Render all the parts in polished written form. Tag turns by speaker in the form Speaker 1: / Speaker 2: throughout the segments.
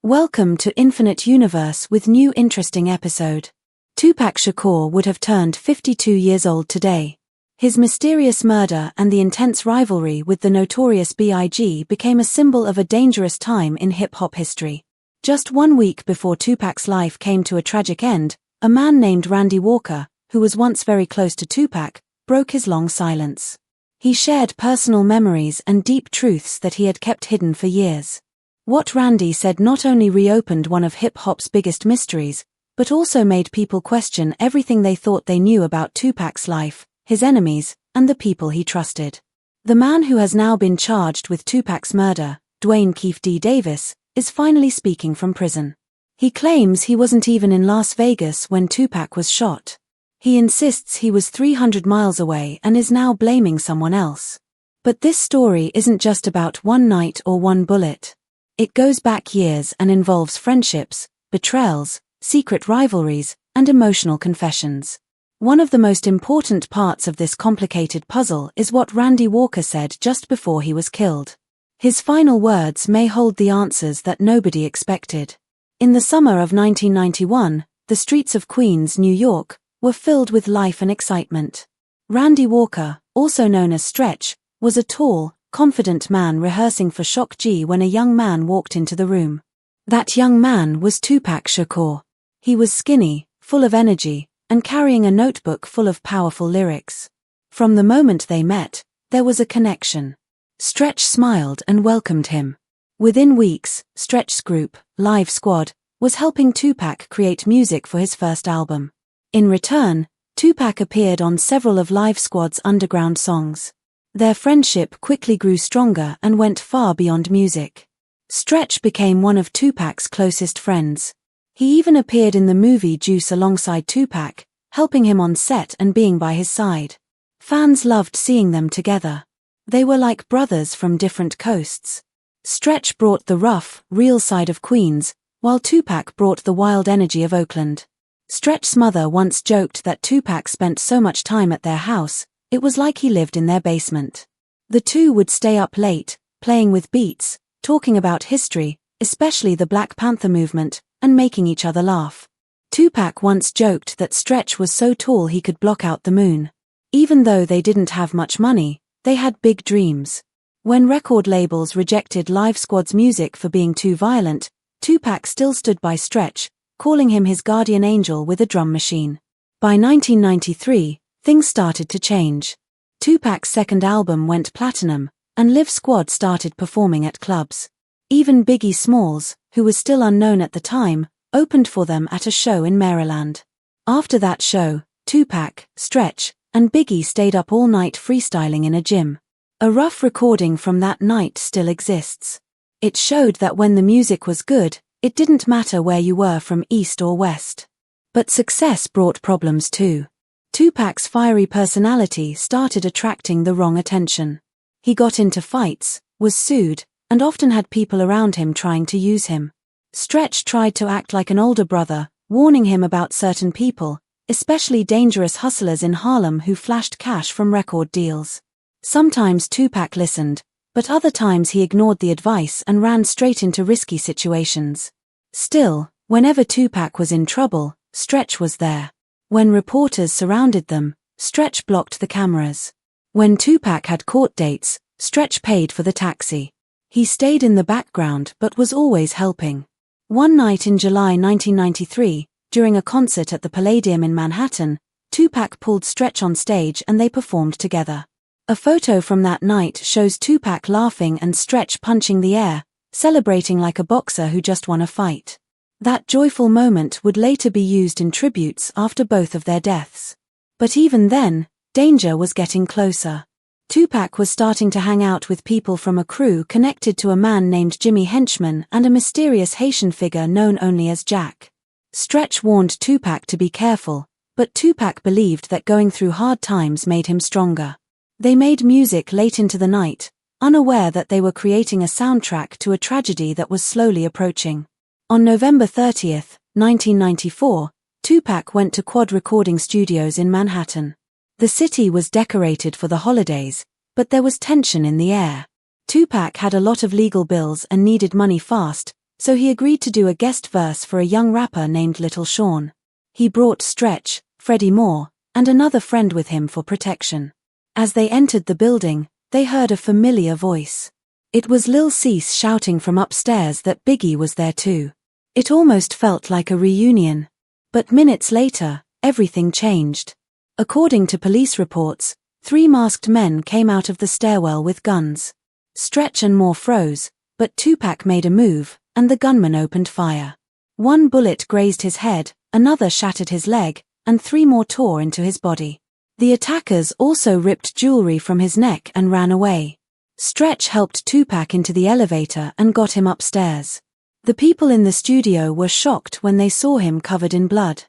Speaker 1: Welcome to Infinite Universe with new interesting episode. Tupac Shakur would have turned 52 years old today. His mysterious murder and the intense rivalry with the notorious B.I.G. became a symbol of a dangerous time in hip-hop history. Just 1 week before Tupac's life came to a tragic end, a man named Randy Walker, who was once very close to Tupac, broke his long silence. He shared personal memories and deep truths that he had kept hidden for years. What Randy said not only reopened one of hip-hop's biggest mysteries, but also made people question everything they thought they knew about Tupac's life, his enemies, and the people he trusted. The man who has now been charged with Tupac's murder, Dwayne Keefe D. Davis, is finally speaking from prison. He claims he wasn't even in Las Vegas when Tupac was shot. He insists he was 300 miles away and is now blaming someone else. But this story isn't just about one night or one bullet. It goes back years and involves friendships, betrayals, secret rivalries, and emotional confessions. One of the most important parts of this complicated puzzle is what Randy Walker said just before he was killed. His final words may hold the answers that nobody expected. In the summer of 1991, the streets of Queens, New York, were filled with life and excitement. Randy Walker, also known as Stretch, was a tall, confident man rehearsing for Shock G when a young man walked into the room. That young man was Tupac Shakur. He was skinny, full of energy, and carrying a notebook full of powerful lyrics. From the moment they met, there was a connection. Stretch smiled and welcomed him. Within weeks, Stretch's group, Live Squad, was helping Tupac create music for his first album. In return, Tupac appeared on several of Live Squad's underground songs. Their friendship quickly grew stronger and went far beyond music. Stretch became one of Tupac's closest friends. He even appeared in the movie Juice alongside Tupac, helping him on set and being by his side. Fans loved seeing them together. They were like brothers from different coasts. Stretch brought the rough, real side of Queens, while Tupac brought the wild energy of Oakland. Stretch's mother once joked that Tupac spent so much time at their house, it was like he lived in their basement. The two would stay up late, playing with beats, talking about history, especially the Black Panther movement, and making each other laugh. Tupac once joked that Stretch was so tall he could block out the moon. Even though they didn't have much money, they had big dreams. When record labels rejected Live Squad's music for being too violent, Tupac still stood by Stretch, calling him his guardian angel with a drum machine. By 1993, things started to change. Tupac's second album went platinum, and Live Squad started performing at clubs. Even Biggie Smalls, who was still unknown at the time, opened for them at a show in Maryland. After that show, Tupac, Stretch, and Biggie stayed up all night freestyling in a gym. A rough recording from that night still exists. It showed that when the music was good, it didn't matter where you were from east or west. But success brought problems too. Tupac's fiery personality started attracting the wrong attention. He got into fights, was sued, and often had people around him trying to use him. Stretch tried to act like an older brother, warning him about certain people, especially dangerous hustlers in Harlem who flashed cash from record deals. Sometimes Tupac listened, but other times he ignored the advice and ran straight into risky situations. Still, whenever Tupac was in trouble, Stretch was there. When reporters surrounded them, Stretch blocked the cameras. When Tupac had court dates, Stretch paid for the taxi. He stayed in the background but was always helping. One night in July 1993, during a concert at the Palladium in Manhattan, Tupac pulled Stretch on stage and they performed together. A photo from that night shows Tupac laughing and Stretch punching the air, celebrating like a boxer who just won a fight. That joyful moment would later be used in tributes after both of their deaths. But even then, danger was getting closer. Tupac was starting to hang out with people from a crew connected to a man named Jimmy Henchman and a mysterious Haitian figure known only as Jack. Stretch warned Tupac to be careful, but Tupac believed that going through hard times made him stronger. They made music late into the night, unaware that they were creating a soundtrack to a tragedy that was slowly approaching. On November 30, 1994, Tupac went to Quad Recording Studios in Manhattan. The city was decorated for the holidays, but there was tension in the air. Tupac had a lot of legal bills and needed money fast, so he agreed to do a guest verse for a young rapper named Little Sean. He brought Stretch, Freddie Moore, and another friend with him for protection. As they entered the building, they heard a familiar voice. It was Lil Cease shouting from upstairs that Biggie was there too. It almost felt like a reunion. But minutes later, everything changed. According to police reports, 3 masked men came out of the stairwell with guns. Stretch and Moore froze, but Tupac made a move, and the gunman opened fire. 1 bullet grazed his head, another shattered his leg, and 3 more tore into his body. The attackers also ripped jewelry from his neck and ran away. Stretch helped Tupac into the elevator and got him upstairs. The people in the studio were shocked when they saw him covered in blood.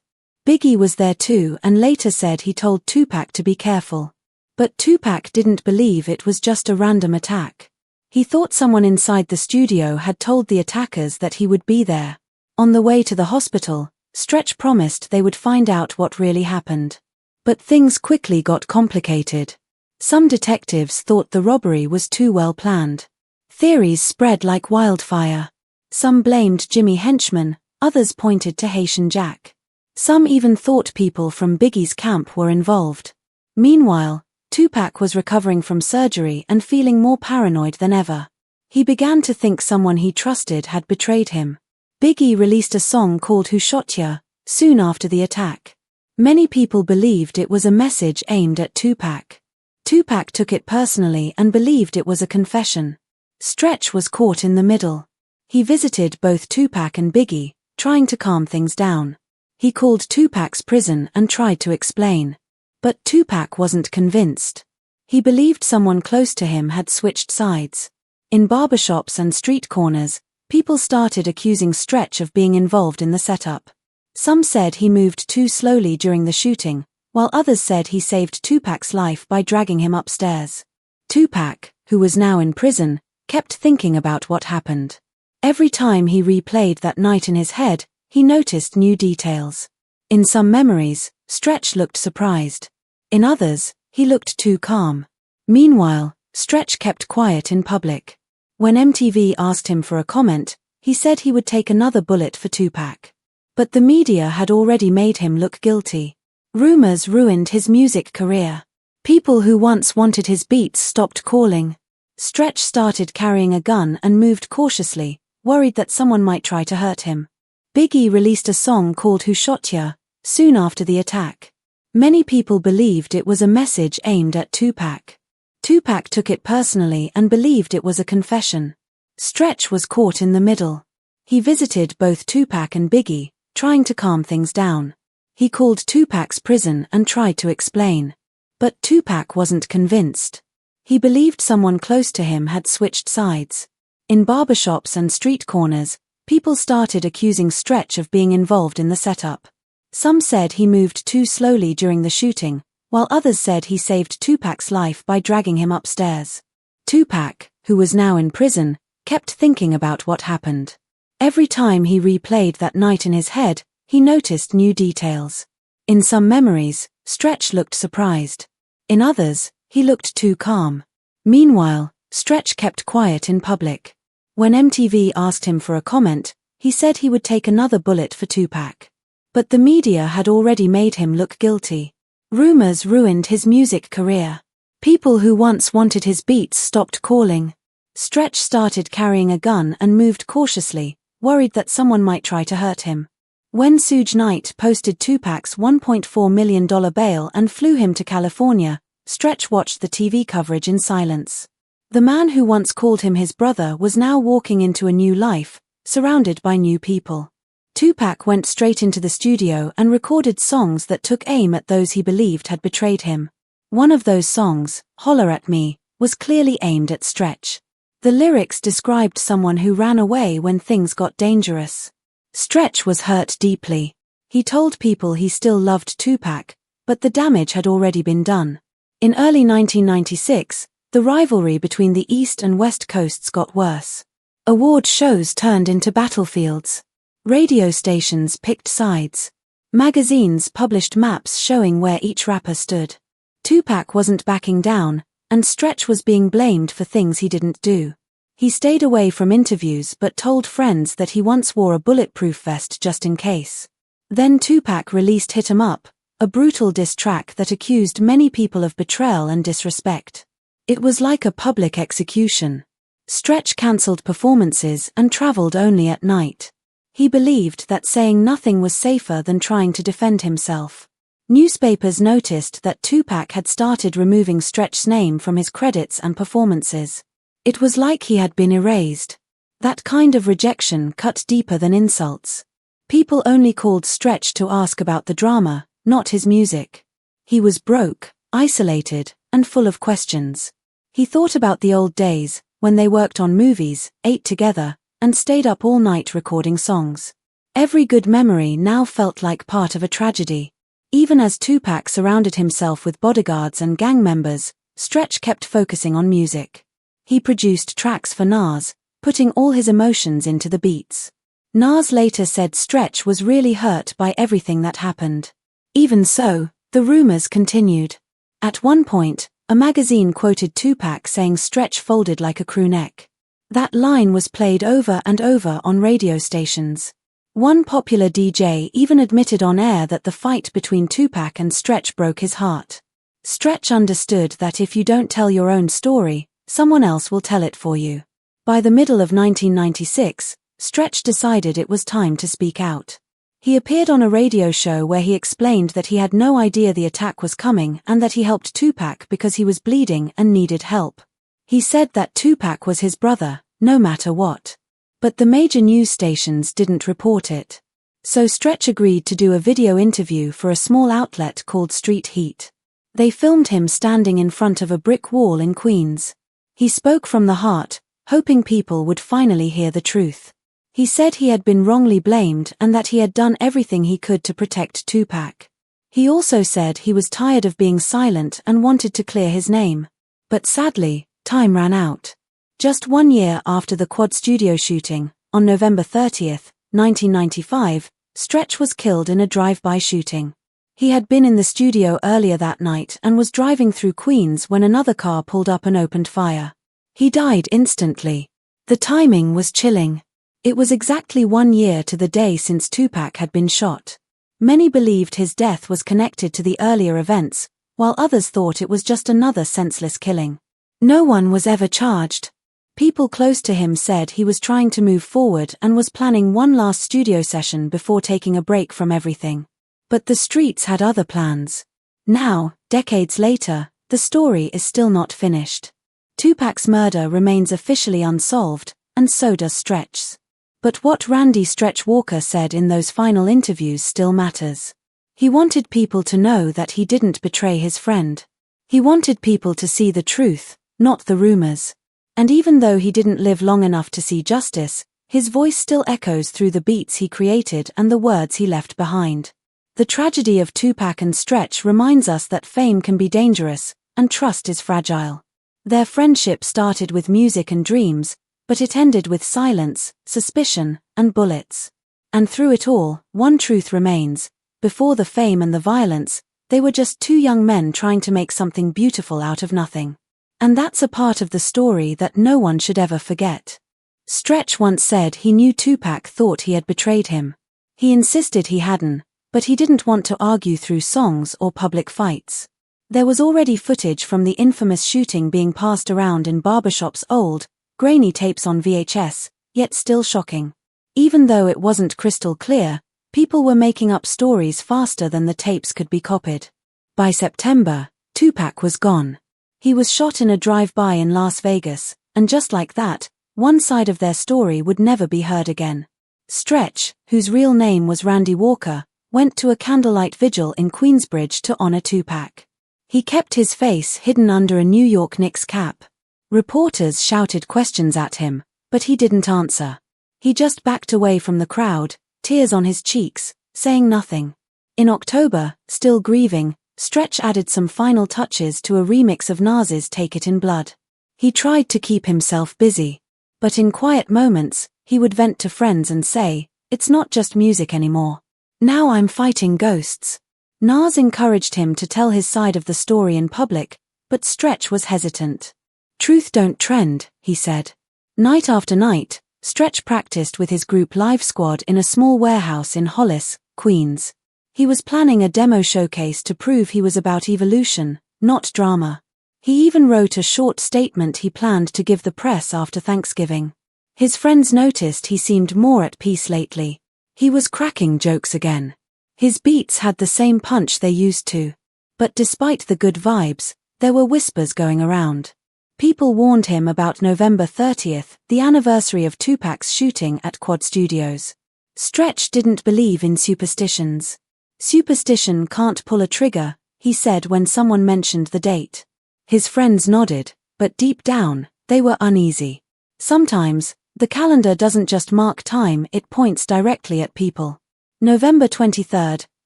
Speaker 1: Biggie was there too and later said he told Tupac to be careful. But Tupac didn't believe it was just a random attack. He thought someone inside the studio had told the attackers that he would be there. On the way to the hospital, Stretch promised they would find out what really happened. But things quickly got complicated. Some detectives thought the robbery was too well planned. Theories spread like wildfire. Some blamed Jimmy Henchman, others pointed to Haitian Jack. Some even thought people from Biggie's camp were involved. Meanwhile, Tupac was recovering from surgery and feeling more paranoid than ever. He began to think someone he trusted had betrayed him. Biggie released a song called Who Shot Ya soon after the attack. Many people believed it was a message aimed at Tupac. Tupac took it personally and believed it was a confession. Stretch was caught in the middle. He visited both Tupac and Biggie, trying to calm things down. He called Tupac's prison and tried to explain. But Tupac wasn't convinced. He believed someone close to him had switched sides. In barbershops and street corners, people started accusing Stretch of being involved in the setup. Some said he moved too slowly during the shooting, while others said he saved Tupac's life by dragging him upstairs. Tupac, who was now in prison, kept thinking about what happened. Every time he replayed that night in his head, he noticed new details. In some memories, Stretch looked surprised. In others, he looked too calm. Meanwhile, Stretch kept quiet in public. When MTV asked him for a comment, he said he would take another bullet for Tupac. But the media had already made him look guilty. Rumors ruined his music career. People who once wanted his beats stopped calling. Stretch started carrying a gun and moved cautiously, worried that someone might try to hurt him. Biggie released a song called Who Shot Ya soon after the attack. Many people believed it was a message aimed at Tupac. Tupac took it personally and believed it was a confession. Stretch was caught in the middle. He visited both Tupac and Biggie, trying to calm things down. He called Tupac's prison and tried to explain. But Tupac wasn't convinced. He believed someone close to him had switched sides. In barbershops and street corners, people started accusing Stretch of being involved in the setup. Some said he moved too slowly during the shooting, while others said he saved Tupac's life by dragging him upstairs. Tupac, who was now in prison, kept thinking about what happened. Every time he replayed that night in his head, he noticed new details. In some memories, Stretch looked surprised. In others, he looked too calm. Meanwhile, Stretch kept quiet in public. When MTV asked him for a comment, he said he would take another bullet for Tupac. But the media had already made him look guilty. Rumors ruined his music career. People who once wanted his beats stopped calling. Stretch started carrying a gun and moved cautiously, worried that someone might try to hurt him. When Suge Knight posted Tupac's $1.4 million bail and flew him to California, Stretch watched the TV coverage in silence. The man who once called him his brother was now walking into a new life, surrounded by new people. Tupac went straight into the studio and recorded songs that took aim at those he believed had betrayed him. One of those songs, Holler at Me, was clearly aimed at Stretch. The lyrics described someone who ran away when things got dangerous. Stretch was hurt deeply. He told people he still loved Tupac, but the damage had already been done. In early 1996, the rivalry between the East and West Coasts got worse. Award shows turned into battlefields. Radio stations picked sides. Magazines published maps showing where each rapper stood. Tupac wasn't backing down, and Stretch was being blamed for things he didn't do. He stayed away from interviews but told friends that he once wore a bulletproof vest just in case. Then Tupac released Hit 'Em Up, a brutal diss track that accused many people of betrayal and disrespect. It was like a public execution. Stretch cancelled performances and traveled only at night. He believed that saying nothing was safer than trying to defend himself. Newspapers noticed that Tupac had started removing Stretch's name from his credits and performances. It was like he had been erased. That kind of rejection cut deeper than insults. People only called Stretch to ask about the drama, not his music. He was broke, isolated, and full of questions. He thought about the old days, when they worked on movies, ate together, and stayed up all night recording songs. Every good memory now felt like part of a tragedy. Even as Tupac surrounded himself with bodyguards and gang members, Stretch kept focusing on music. He produced tracks for Nas, putting all his emotions into the beats. Nas later said Stretch was really hurt by everything that happened. Even so, the rumors continued. At one point, a magazine quoted Tupac saying Stretch folded like a crew neck. That line was played over and over on radio stations. One popular DJ even admitted on air that the fight between Tupac and Stretch broke his heart. Stretch understood that if you don't tell your own story, someone else will tell it for you. By the middle of 1996, Stretch decided it was time to speak out. He appeared on a radio show where he explained that he had no idea the attack was coming and that he helped Tupac because he was bleeding and needed help. He said that Tupac was his brother, no matter what. But the major news stations didn't report it. So Stretch agreed to do a video interview for a small outlet called Street Heat. They filmed him standing in front of a brick wall in Queens. He spoke from the heart, hoping people would finally hear the truth. He said he had been wrongly blamed and that he had done everything he could to protect Tupac. He also said he was tired of being silent and wanted to clear his name. But sadly, time ran out. Just 1 year after the Quad Studio shooting, on November 30, 1995, Stretch was killed in a drive-by shooting. He had been in the studio earlier that night and was driving through Queens when another car pulled up and opened fire. He died instantly. The timing was chilling. It was exactly 1 year to the day since Tupac had been shot. Many believed his death was connected to the earlier events, while others thought it was just another senseless killing. No one was ever charged. People close to him said he was trying to move forward and was planning one last studio session before taking a break from everything. But the streets had other plans. Now, decades later, the story is still not finished. Tupac's murder remains officially unsolved, and so does Stretch's. But what Randy Stretch Walker said in those final interviews still matters. He wanted people to know that he didn't betray his friend. He wanted people to see the truth, not the rumors. And even though he didn't live long enough to see justice, his voice still echoes through the beats he created and the words he left behind. The tragedy of Tupac and Stretch reminds us that fame can be dangerous, and trust is fragile. Their friendship started with music and dreams, but it ended with silence, suspicion, and bullets. And through it all, one truth remains: before the fame and the violence, they were just two young men trying to make something beautiful out of nothing. And that's a part of the story that no one should ever forget. Stretch once said he knew Tupac thought he had betrayed him. He insisted he hadn't, but he didn't want to argue through songs or public fights. There was already footage from the infamous shooting being passed around in barbershops, old, grainy tapes on VHS, yet still shocking. Even though it wasn't crystal clear, people were making up stories faster than the tapes could be copied. By September, Tupac was gone. He was shot in a drive-by in Las Vegas, and just like that, one side of their story would never be heard again. Stretch, whose real name was Randy Walker, went to a candlelight vigil in Queensbridge to honor Tupac. He kept his face hidden under a New York Knicks cap. Reporters shouted questions at him, but he didn't answer. He just backed away from the crowd, tears on his cheeks, saying nothing. In October, still grieving, Stretch added some final touches to a remix of Nas's Take It in Blood. He tried to keep himself busy. But in quiet moments, he would vent to friends and say, "It's not just music anymore. Now I'm fighting ghosts." Nas encouraged him to tell his side of the story in public, but Stretch was hesitant. "Truth don't trend," he said. Night after night, Stretch practiced with his group Live Squad in a small warehouse in Hollis, Queens. He was planning a demo showcase to prove he was about evolution, not drama. He even wrote a short statement he planned to give the press after Thanksgiving. His friends noticed he seemed more at peace lately. He was cracking jokes again. His beats had the same punch they used to. But despite the good vibes, there were whispers going around. People warned him about November 30th, the anniversary of Tupac's shooting at Quad Studios. Stretch didn't believe in superstitions. "Superstition can't pull a trigger," he said when someone mentioned the date. His friends nodded, but deep down, they were uneasy. Sometimes, the calendar doesn't just mark time, it points directly at people. November 23rd,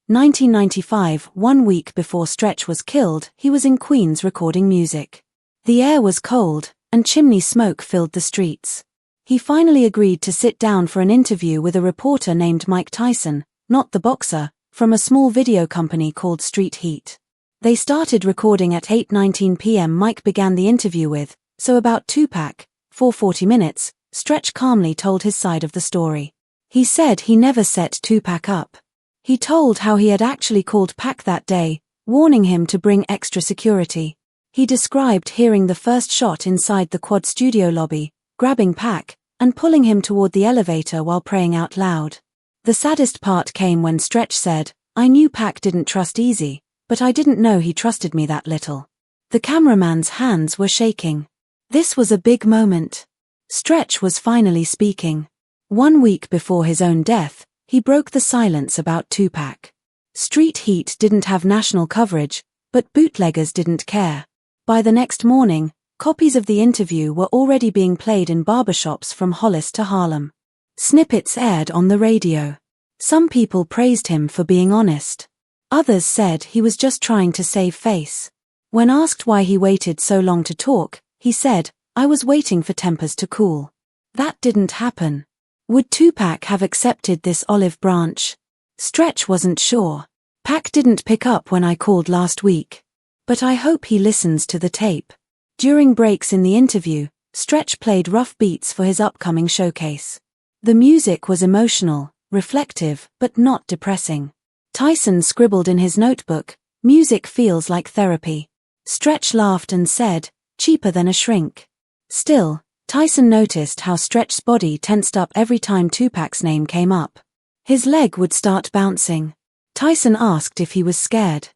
Speaker 1: 1995, 1 week before Stretch was killed, he was in Queens recording music. The air was cold, and chimney smoke filled the streets. He finally agreed to sit down for an interview with a reporter named Mike Tyson, not the boxer, from a small video company called Street Heat. They started recording at 8:19 p.m. Mike began the interview with, "So about Tupac, for 40 minutes, Stretch calmly told his side of the story. He said he never set Tupac up. He told how he had actually called Pac that day, warning him to bring extra security. He described hearing the first shot inside the Quad studio lobby, grabbing Pac, and pulling him toward the elevator while praying out loud. The saddest part came when Stretch said, "I knew Pac didn't trust Easy, but I didn't know he trusted me that little." The cameraman's hands were shaking. This was a big moment. Stretch was finally speaking. 1 week before his own death, he broke the silence about Tupac. Street Heat didn't have national coverage, but bootleggers didn't care. By the next morning, copies of the interview were already being played in barbershops from Hollis to Harlem. Snippets aired on the radio. Some people praised him for being honest. Others said he was just trying to save face. When asked why he waited so long to talk, he said, "I was waiting for tempers to cool." That didn't happen. Would Tupac have accepted this olive branch? Stretch wasn't sure. "Pac didn't pick up when I called last week. But I hope he listens to the tape." During breaks in the interview, Stretch played rough beats for his upcoming showcase. The music was emotional, reflective, but not depressing. Tyson scribbled in his notebook, "Music feels like therapy." Stretch laughed and said, "Cheaper than a shrink." Still, Tyson noticed how Stretch's body tensed up every time Tupac's name came up. His leg would start bouncing. Tyson asked if he was scared.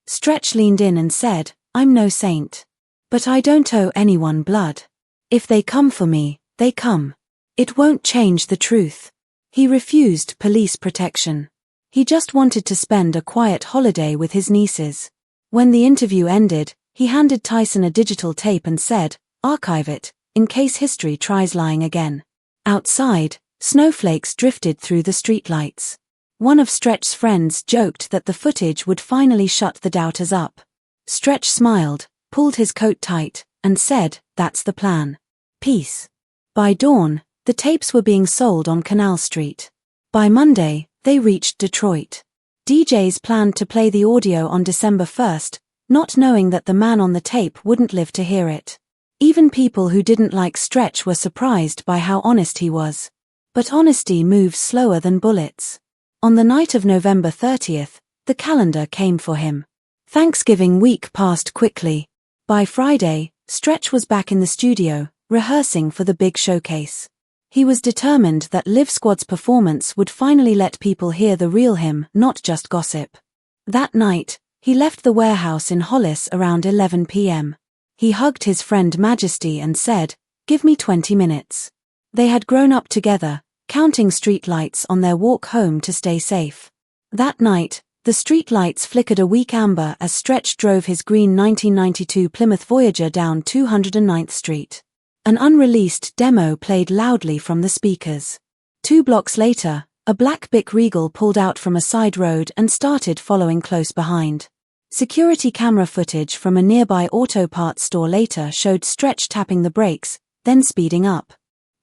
Speaker 1: Stretch leaned in and said, "I'm no saint. But I don't owe anyone blood. If they come for me, they come. It won't change the truth." He refused police protection. He just wanted to spend a quiet holiday with his nieces. When the interview ended, he handed Tyson a digital tape and said, "Archive it, in case history tries lying again." Outside, snowflakes drifted through the streetlights. One of Stretch's friends joked that the footage would finally shut the doubters up. Stretch smiled, pulled his coat tight, and said, "That's the plan. Peace." By dawn, the tapes were being sold on Canal Street. By Monday, they reached Detroit. DJs planned to play the audio on December 1st, not knowing that the man on the tape wouldn't live to hear it. Even people who didn't like Stretch were surprised by how honest he was. But honesty moves slower than bullets. On the night of November 30th, the calendar came for him. Thanksgiving week passed quickly. By Friday, Stretch was back in the studio, rehearsing for the big showcase. He was determined that Live Squad's performance would finally let people hear the real him, not just gossip. That night, he left the warehouse in Hollis around 11 p.m. He hugged his friend Majesty and said, "Give me 20 minutes." They had grown up together, counting streetlights on their walk home to stay safe. That night, the streetlights flickered a weak amber as Stretch drove his green 1992 Plymouth Voyager down 209th Street. An unreleased demo played loudly from the speakers. 2 blocks later, a black Bic Regal pulled out from a side road and started following close behind. Security camera footage from a nearby auto parts store later showed Stretch tapping the brakes, then speeding up.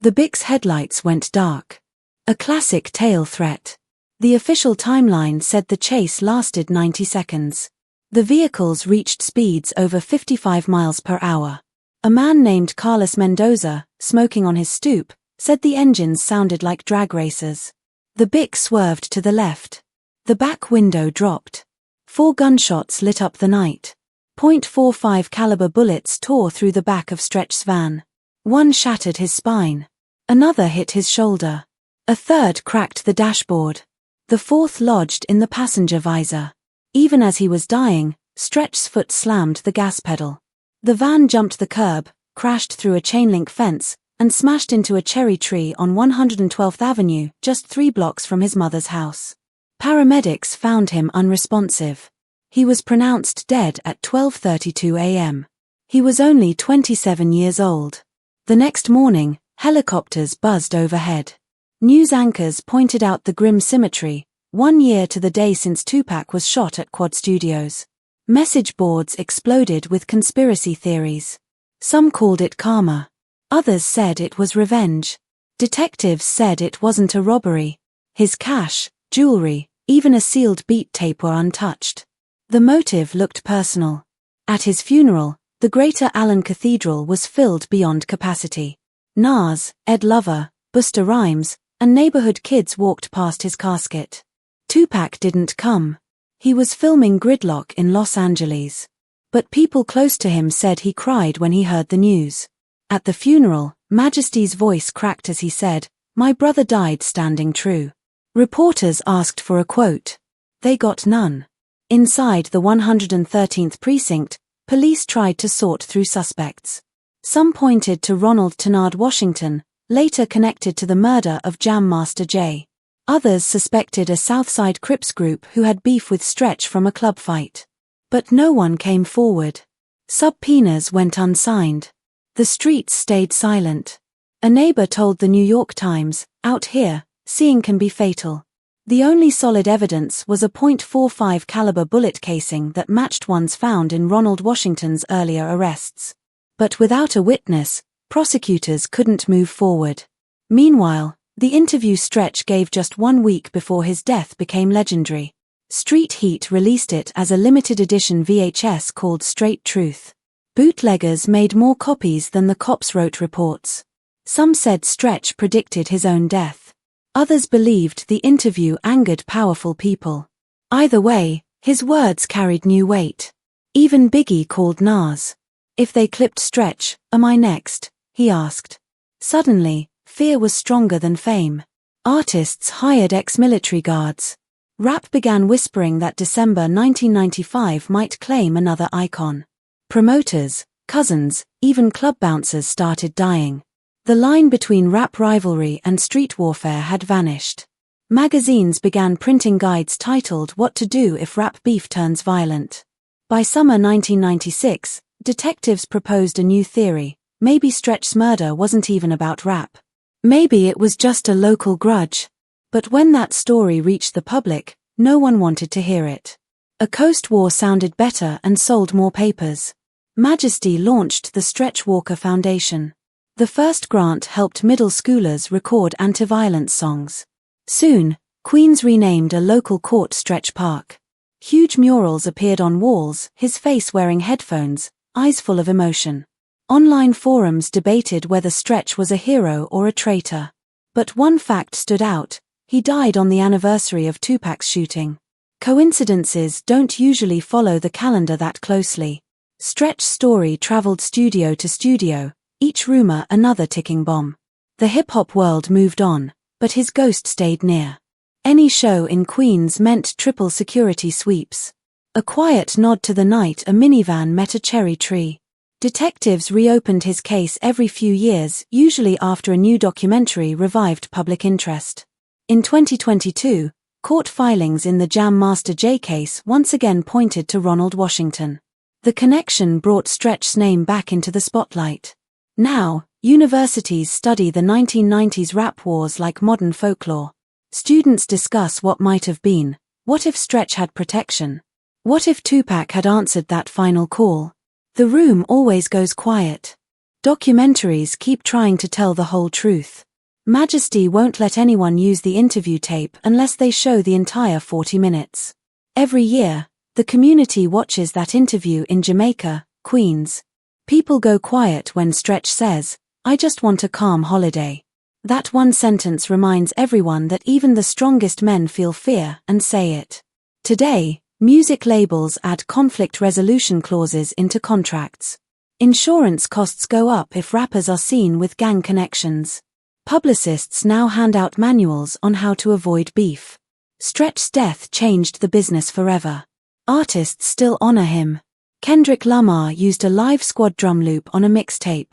Speaker 1: The Bic's headlights went dark. A classic tail threat. The official timeline said the chase lasted 90 seconds. The vehicles reached speeds over 55 miles per hour. A man named Carlos Mendoza, smoking on his stoop, said the engines sounded like drag racers. The Bic swerved to the left. The back window dropped. 4 gunshots lit up the night. .45 caliber bullets tore through the back of Stretch's van. One shattered his spine. Another hit his shoulder. A third cracked the dashboard. The fourth lodged in the passenger visor. Even as he was dying, Stretch's foot slammed the gas pedal. The van jumped the curb, crashed through a chain-link fence, and smashed into a cherry tree on 112th Avenue, just 3 blocks from his mother's house. Paramedics found him unresponsive. He was pronounced dead at 12:32 a.m. He was only 27 years old. The next morning, helicopters buzzed overhead. News anchors pointed out the grim symmetry, 1 year to the day since Tupac was shot at Quad Studios. Message boards exploded with conspiracy theories. Some called it karma. Others said it was revenge. Detectives said it wasn't a robbery. His cash, jewelry, even a sealed beat tape were untouched. The motive looked personal. At his funeral, the Greater Allen Cathedral was filled beyond capacity. Nas, Ed Lover, Busta Rhymes, and neighborhood kids walked past his casket. Tupac didn't come. He was filming Gridlock in Los Angeles. But people close to him said he cried when he heard the news. At the funeral, Majesty's voice cracked as he said, "My brother died standing true." Reporters asked for a quote. They got none. Inside the 113th precinct, police tried to sort through suspects. Some pointed to Ronald Tennard Washington, later connected to the murder of Jam Master Jay. Others suspected a Southside Crips group who had beef with Stretch from a club fight. But no one came forward. Subpoenas went unsigned. The streets stayed silent. A neighbor told the New York Times, "Out here, seeing can be fatal." The only solid evidence was a .45 caliber bullet casing that matched ones found in Ronald Washington's earlier arrests. But without a witness, prosecutors couldn't move forward. Meanwhile, the interview Stretch gave just 1 week before his death became legendary. Street Heat released it as a limited edition VHS called Straight Truth. Bootleggers made more copies than the cops wrote reports. Some said Stretch predicted his own death. Others believed the interview angered powerful people. Either way, his words carried new weight. Even Biggie called Nas. "If they clipped Stretch, am I next?" he asked. Suddenly, fear was stronger than fame. Artists hired ex-military guards. Rap began whispering that December 1995 might claim another icon. Promoters, cousins, even club bouncers started dying. The line between rap rivalry and street warfare had vanished. Magazines began printing guides titled "What to Do If Rap Beef Turns Violent." By summer 1996, detectives proposed a new theory. Maybe Stretch's murder wasn't even about rap. Maybe it was just a local grudge. But when that story reached the public, no one wanted to hear it. A Coast War sounded better and sold more papers. Majesty launched the Stretch Walker Foundation. The first grant helped middle schoolers record anti-violence songs. Soon, Queens renamed a local court Stretch Park. Huge murals appeared on walls, his face wearing headphones, eyes full of emotion. Online forums debated whether Stretch was a hero or a traitor. But one fact stood out: he died on the anniversary of Tupac's shooting. Coincidences don't usually follow the calendar that closely. Stretch's story traveled studio to studio, each rumor another ticking bomb. The hip-hop world moved on, but his ghost stayed near. Any show in Queens meant triple security sweeps. A quiet nod to the night a minivan met a cherry tree. Detectives reopened his case every few years, usually after a new documentary revived public interest. In 2022, court filings in the Jam Master Jay case once again pointed to Ronald Washington. The connection brought Stretch's name back into the spotlight. Now, universities study the 1990s rap wars like modern folklore. Students discuss what might have been. What if Stretch had protection? What if Tupac had answered that final call? The room always goes quiet. Documentaries keep trying to tell the whole truth. Majesty won't let anyone use the interview tape unless they show the entire 40 minutes. Every year, the community watches that interview in Jamaica, Queens. People go quiet when Stretch says, "I just want a calm holiday." That one sentence reminds everyone that even the strongest men feel fear and say it. Today, music labels add conflict resolution clauses into contracts. Insurance costs go up if rappers are seen with gang connections. Publicists now hand out manuals on how to avoid beef. Stretch's death changed the business forever. Artists still honor him. Kendrick Lamar used a live squad drum loop on a mixtape.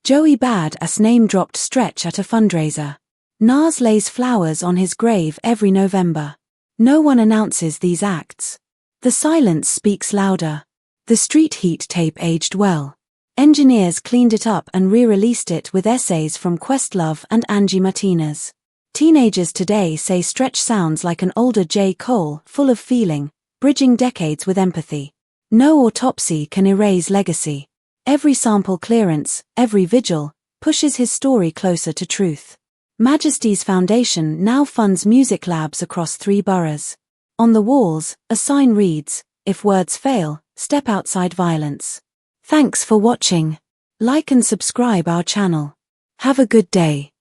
Speaker 1: Joey Badass name-dropped Stretch at a fundraiser. Nas lays flowers on his grave every November. No one announces these acts. The silence speaks louder. The Street Heat tape aged well. Engineers cleaned it up and re-released it with essays from Questlove and Angie Martinez. Teenagers today say Stretch sounds like an older J. Cole, full of feeling, bridging decades with empathy. No autopsy can erase legacy. Every sample clearance, every vigil, pushes his story closer to truth. Majesty's Foundation now funds music labs across 3 boroughs. On the walls, a sign reads, "If words fail, step outside violence." Thanks for watching. Like and subscribe our channel. Have a good day.